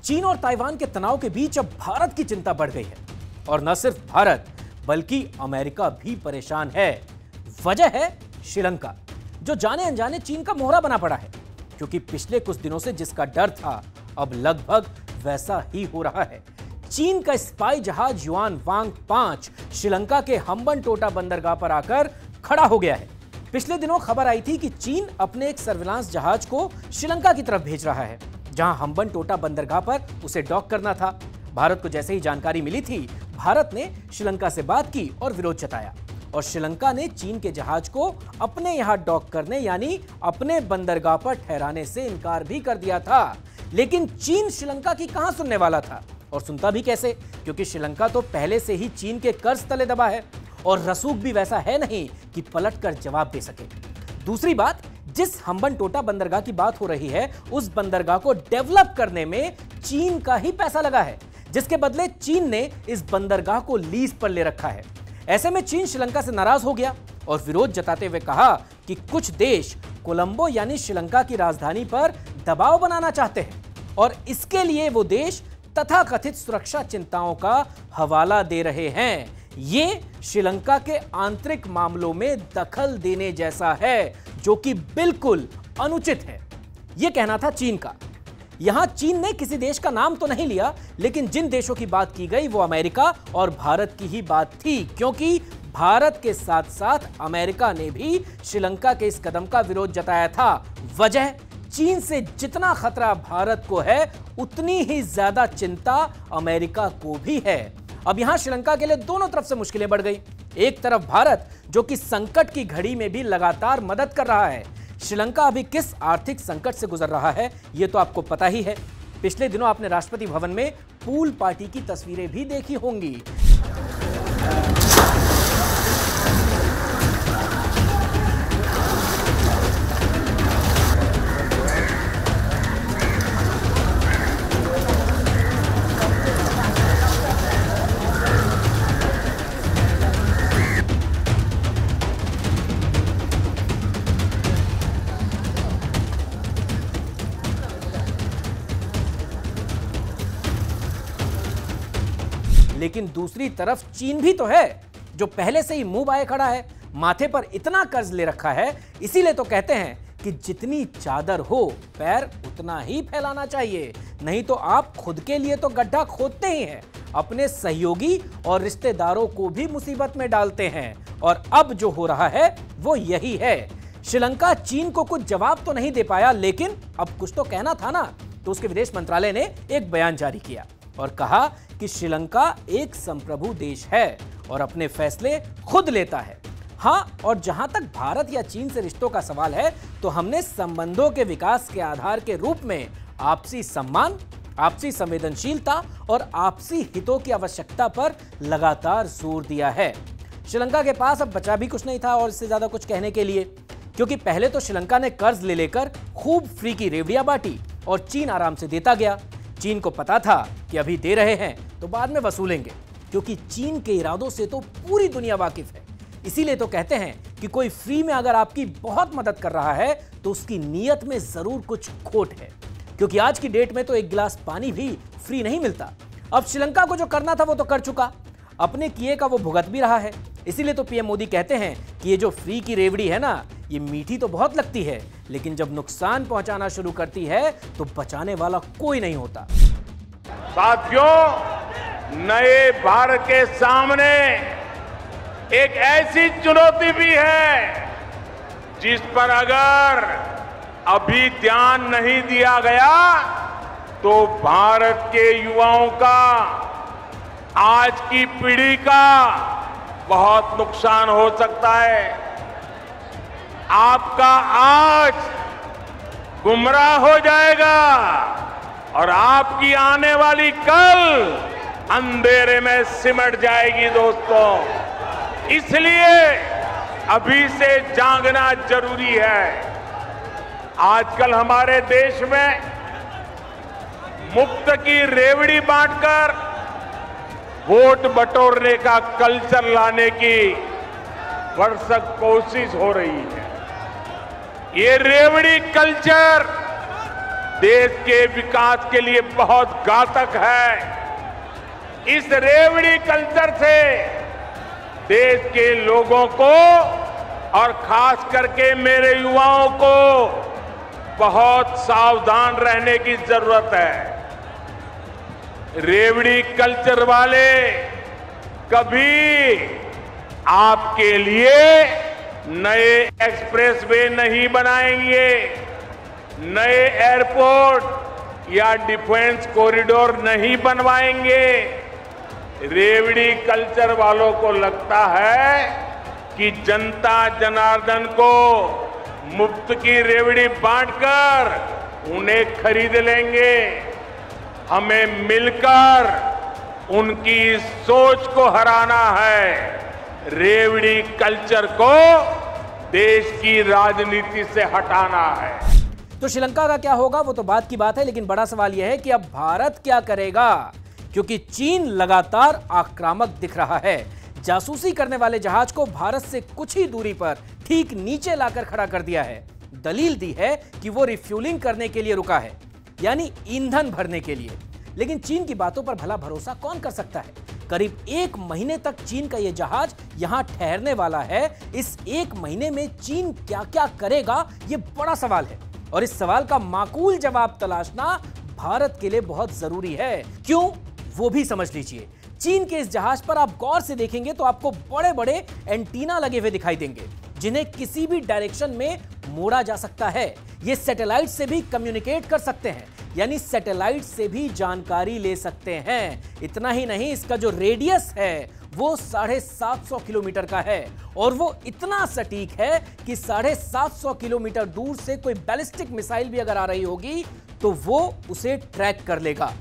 चीन और ताइवान के तनाव के बीच अब भारत की चिंता बढ़ गई है और न सिर्फ भारत बल्कि अमेरिका भी परेशान है। वजह है श्रीलंका, जो जाने अनजाने चीन का मोहरा बना पड़ा है, क्योंकि पिछले कुछ दिनों से जिसका डर था अब लगभग वैसा ही हो रहा है। चीन का स्पाई जहाज युआन वांग 5 श्रीलंका के हम्बनटोटा बंदरगाह पर आकर खड़ा हो गया है। पिछले दिनों खबर आई थी कि चीन अपने एक सर्विलांस जहाज को श्रीलंका की तरफ भेज रहा है, जहां हम्बनटोटा बंदरगाह पर उसे डॉक करना था। भारत को जैसे ही जानकारी मिली थी, भारत ने श्रीलंका से बात की और विरोध जताया और श्रीलंका ने चीन के जहाज को अपने यहां डॉक करने यानी अपने बंदरगाह पर ठहराने से इनकार भी कर दिया था। लेकिन चीन श्रीलंका की कहां सुनने वाला था, और सुनता भी कैसे, क्योंकि श्रीलंका तो पहले से ही चीन के कर्ज तले दबा है और रसूख भी वैसा है नहीं कि पलटकर जवाब दे सके। दूसरी बात, जिस हम्बनटोटा बंदरगाह की बात हो रही है, उस बंदरगाह को डेवलप करने में चीन का ही पैसा लगा है, जिसके बदले चीन ने इस बंदरगाह को लीज पर ले रखा है। ऐसे में चीन श्रीलंका से नाराज हो गया और विरोध जताते हुए कहा कि कुछ देश कोलंबो यानी श्रीलंका की राजधानी पर दबाव बनाना चाहते हैं और इसके लिए वो देश तथाकथित सुरक्षा चिंताओं का हवाला दे रहे हैं। ये श्रीलंका के आंतरिक मामलों में दखल देने जैसा है, जो कि बिल्कुल अनुचित है। यह कहना था चीन का। यहां चीन ने किसी देश का नाम तो नहीं लिया, लेकिन जिन देशों की बात की गई वो अमेरिका और भारत की ही बात थी, क्योंकि भारत के साथ साथ अमेरिका ने भी श्रीलंका के इस कदम का विरोध जताया था। वजह, चीन से जितना खतरा भारत को है उतनी ही ज्यादा चिंता अमेरिका को भी है। अब यहां श्रीलंका के लिए दोनों तरफ से मुश्किलें बढ़ गई। एक तरफ भारत, जो कि संकट की घड़ी में भी लगातार मदद कर रहा है। श्रीलंका अभी किस आर्थिक संकट से गुजर रहा है यह तो आपको पता ही है। पिछले दिनों आपने राष्ट्रपति भवन में पूल पार्टी की तस्वीरें भी देखी होंगी। लेकिन दूसरी तरफ चीन भी तो है, जो पहले से ही मुंह बाए खड़ा है, माथे पर इतना कर्ज ले रखा है। इसीलिए तो कहते हैं कि जितनी चादर हो पैर उतना ही फैलाना चाहिए, नहीं तो आप खुद के लिए तो गड्ढा खोदते ही हैं, अपने सहयोगी और रिश्तेदारों को भी मुसीबत में डालते हैं। और अब जो हो रहा है वो यही है। श्रीलंका चीन को कुछ जवाब तो नहीं दे पाया, लेकिन अब कुछ तो कहना था ना, तो उसके विदेश मंत्रालय ने एक बयान जारी किया और कहा कि श्रीलंका एक संप्रभु देश है और अपने फैसले खुद लेता है। हाँ, और जहां तक भारत या चीन से रिश्तों का सवाल है, तो हमने संबंधों के विकास के आधार के रूप में आपसी सम्मान, आपसी संवेदनशीलता और आपसी हितों की आवश्यकता पर लगातार जोर दिया है। श्रीलंका के पास अब बचा भी कुछ नहीं था और इससे ज्यादा कुछ कहने के लिए, क्योंकि पहले तो श्रीलंका ने कर्ज ले लेकर खूब फ्री की रेवड़ियां बांटी और चीन आराम से देता गया। चीन को पता था कि अभी दे रहे हैं तो बाद में वसूलेंगे, क्योंकि चीन के इरादों से तो पूरी दुनिया वाकिफ है। इसीलिए तो कहते हैं कि कोई फ्री में अगर आपकी बहुत मदद कर रहा है तो उसकी नीयत में जरूर कुछ खोट है, क्योंकि आज की डेट में तो एक गिलास पानी भी फ्री नहीं मिलता। अब श्रीलंका को जो करना था वो तो कर चुका, अपने किए का वो भुगत भी रहा है। इसीलिए तो पीएम मोदी कहते हैं कि ये जो फ्री की रेवड़ी है ना, ये मीठी तो बहुत लगती है, लेकिन जब नुकसान पहुंचाना शुरू करती है तो बचाने वाला कोई नहीं होता। साथियों, नए भारत के सामने एक ऐसी चुनौती भी है जिस पर अगर अभी ध्यान नहीं दिया गया तो भारत के युवाओं का, आज की पीढ़ी का बहुत नुकसान हो सकता है। आपका आज गुमराह हो जाएगा और आपकी आने वाली कल अंधेरे में सिमट जाएगी। दोस्तों, इसलिए अभी से जागना जरूरी है। आजकल हमारे देश में मुफ्त की रेवड़ी बांटकर वोट बटोरने का कल्चर लाने की भरसक कोशिश हो रही है। ये रेवड़ी कल्चर देश के विकास के लिए बहुत घातक है। इस रेवड़ी कल्चर से देश के लोगों को और खास करके मेरे युवाओं को बहुत सावधान रहने की जरूरत है। रेवड़ी कल्चर वाले कभी आपके लिए नए एक्सप्रेसवे नहीं बनाएंगे, नए एयरपोर्ट या डिफेंस कॉरिडोर नहीं बनवाएंगे। रेवड़ी कल्चर वालों को लगता है कि जनता जनार्दन को मुफ्त की रेवड़ी बांटकर उन्हें खरीद लेंगे। हमें मिलकर उनकी सोच को हराना है। रेवड़ी कल्चर को देश की राजनीति से हटाना है। तो श्रीलंका का क्या होगा वो तो बात की बात है, लेकिन बड़ा सवाल यह है कि अब भारत क्या करेगा, क्योंकि चीन लगातार आक्रामक दिख रहा है। जासूसी करने वाले जहाज को भारत से कुछ ही दूरी पर ठीक नीचे लाकर खड़ा कर दिया है। दलील दी है कि वो रिफ्यूलिंग करने के लिए रुका है, यानी ईंधन भरने के लिए। लेकिन चीन की बातों पर भला भरोसा कौन कर सकता है? करीब 1 महीने तक चीन का यह जहाज यहां ठहरने वाला है। इस 1 महीने में चीन क्या क्या करेगा, यह बड़ा सवाल है, और इस सवाल का माकूल जवाब तलाशना भारत के लिए बहुत जरूरी है। क्यों, वो भी समझ लीजिए। चीन के इस जहाज पर आप गौर से देखेंगे तो आपको बड़े बड़े एंटीना लगे हुए दिखाई देंगे, जिन्हें किसी भी डायरेक्शन में मोड़ा जा सकता है। ये सैटेलाइट से भी कम्युनिकेट कर सकते हैं, यानी सैटेलाइट से भी जानकारी ले सकते हैं। इतना ही नहीं, इसका जो रेडियस है वो 750 किलोमीटर का है, और वो इतना सटीक है कि 750 किलोमीटर दूर से कोई बैलिस्टिक मिसाइल भी अगर आ रही होगी तो वो उसे ट्रैक कर लेगा।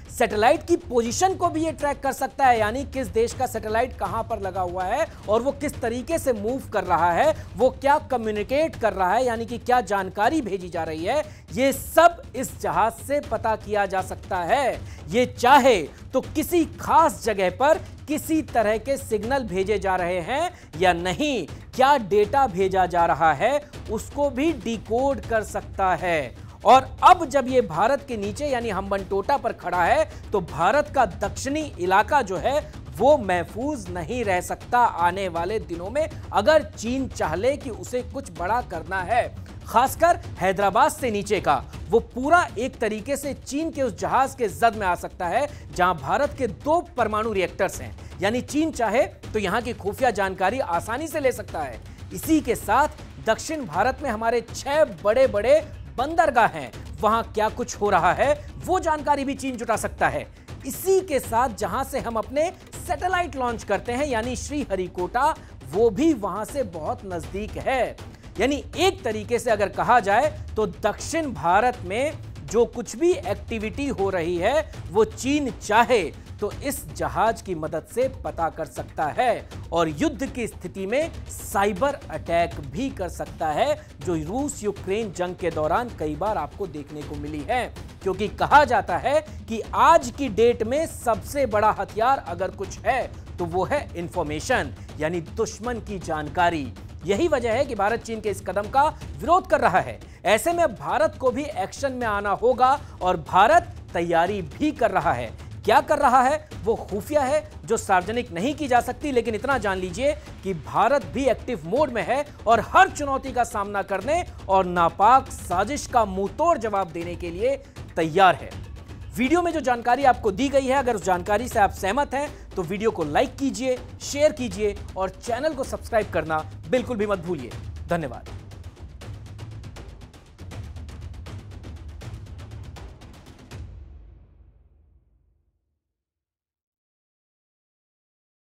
सैटेलाइट की पोजीशन को भी ये ट्रैक कर सकता है, यानी किस देश का सैटेलाइट कहां पर लगा हुआ है और वो किस तरीके से मूव कर रहा है, वो क्या कम्युनिकेट कर रहा है, यानी कि क्या जानकारी भेजी जा रही है, ये सब इस जहाज से पता किया जा सकता है। ये चाहे तो किसी खास जगह पर किसी तरह के सिग्नल भेजे जा रहे हैं या नहीं, क्या डेटा भेजा जा रहा है, उसको भी डिकोड कर सकता है। और अब जब ये भारत के नीचे यानी हम्बनटोटा पर खड़ा है, तो भारत का दक्षिणी इलाका जो है वो महफूज नहीं रह सकता आने वाले दिनों में, अगर चीन चाहे कि उसे कुछ बड़ा करना है। खासकर हैदराबाद से नीचे का वो पूरा एक तरीके से चीन के उस जहाज के जद में आ सकता है जहां भारत के 2 परमाणु रिएक्टर्स हैं, यानी चीन चाहे तो यहां की खुफिया जानकारी आसानी से ले सकता है। इसी के साथ दक्षिण भारत में हमारे 6 बड़े बड़े बंदरगाह हैं, वहां क्या कुछ हो रहा है वो जानकारी भी चीन जुटा सकता है। इसी के साथ जहां से हम अपने सैटेलाइट लॉन्च करते हैं, यानी श्रीहरिकोटा, वो भी वहां से बहुत नजदीक है। यानी एक तरीके से अगर कहा जाए तो दक्षिण भारत में जो कुछ भी एक्टिविटी हो रही है वो चीन चाहे तो इस जहाज की मदद से पता कर सकता है, और युद्ध की स्थिति में साइबर अटैक भी कर सकता है, जो रूस यूक्रेन जंग के दौरान कई बार आपको देखने को मिली है। क्योंकि कहा जाता है कि आज की डेट में सबसे बड़ा हथियार अगर कुछ है तो वो है इंफॉर्मेशन, यानी दुश्मन की जानकारी। यही वजह है कि भारत चीन के इस कदम का विरोध कर रहा है। ऐसे में भारत को भी एक्शन में आना होगा, और भारत तैयारी भी कर रहा है। क्या कर रहा है वो खुफिया है, जो सार्वजनिक नहीं की जा सकती, लेकिन इतना जान लीजिए कि भारत भी एक्टिव मोड में है और हर चुनौती का सामना करने और नापाक साजिश का मुंहतोड़ जवाब देने के लिए तैयार है। वीडियो में जो जानकारी आपको दी गई है, अगर उस जानकारी से आप सहमत हैं तो वीडियो को लाइक कीजिए, शेयर कीजिए और चैनल को सब्सक्राइब करना बिल्कुल भी मत भूलिए। धन्यवाद।